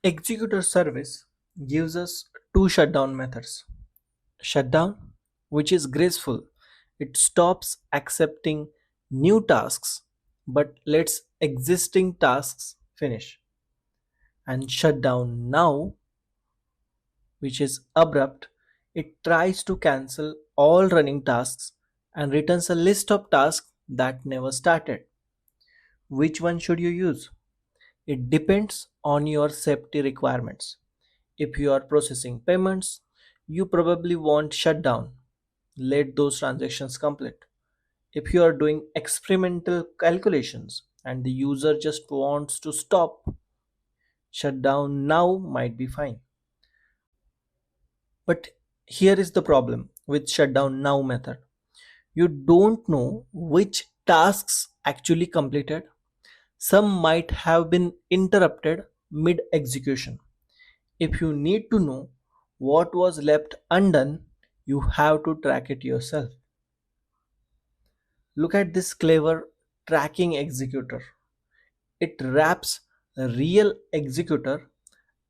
Executor service gives us two shutdown methods. Shutdown, which is graceful, it stops accepting new tasks but lets existing tasks finish. And shutdown now, which is abrupt, it tries to cancel all running tasks and returns a list of tasks that never started. Which one should you use? It depends on your safety requirements. If you are processing payments, you probably want shutdown. Let those transactions complete. If you are doing experimental calculations and the user just wants to stop, shutdown now might be fine. But here is the problem with shutdown now method. You don't know which tasks actually completed. Some might have been interrupted mid execution. If you need to know what was left undone, you have to track it yourself. Look at this clever tracking executor. It wraps a real executor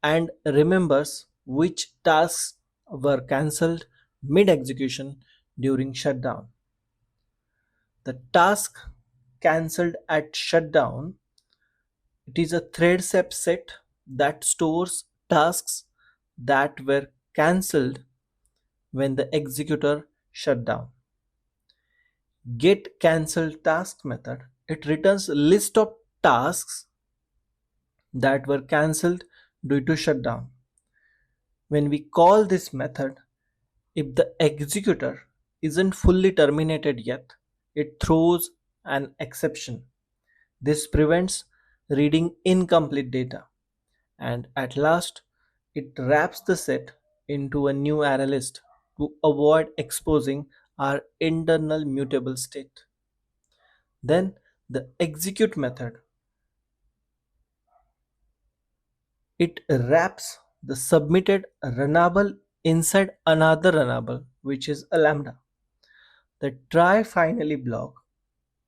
and remembers which tasks were cancelled mid execution during shutdown. The task cancelled at shutdown, it is a thread set that stores tasks that were cancelled when the executor shut down. Get cancelled task method, it returns a list of tasks that were cancelled due to shutdown. When we call this method, if the executor isn't fully terminated yet, it throws an exception. This prevents reading incomplete data, and at last it wraps the set into a new array list to avoid exposing our internal mutable state. Then the execute method, it wraps the submitted runnable inside another runnable, which is a lambda. The try finally block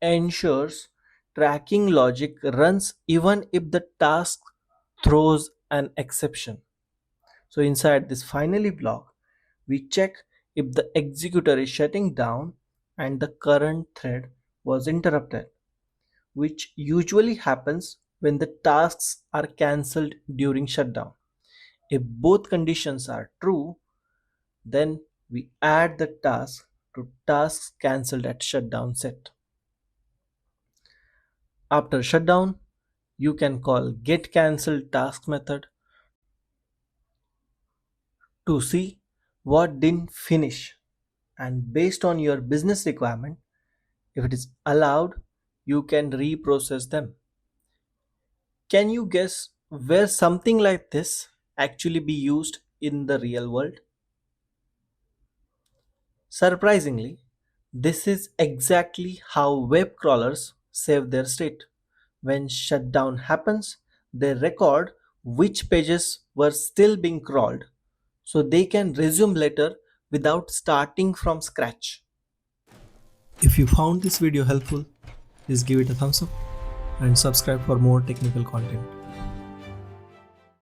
ensures tracking logic runs even if the task throws an exception. So inside this finally block, we check if the executor is shutting down and the current thread was interrupted, which usually happens when the tasks are cancelled during shutdown. If both conditions are true, then we add the task to tasks cancelled at shutdown set. After shutdown, you can call getCancelled method to see what didn't finish, and based on your business requirement, if it is allowed, you can reprocess them. Can you guess where something like this actually be used in the real world? Surprisingly, this is exactly how web crawlers save their state. When shutdown happens, they record which pages were still being crawled so they can resume later without starting from scratch. If you found this video helpful, please give it a thumbs up and subscribe for more technical content.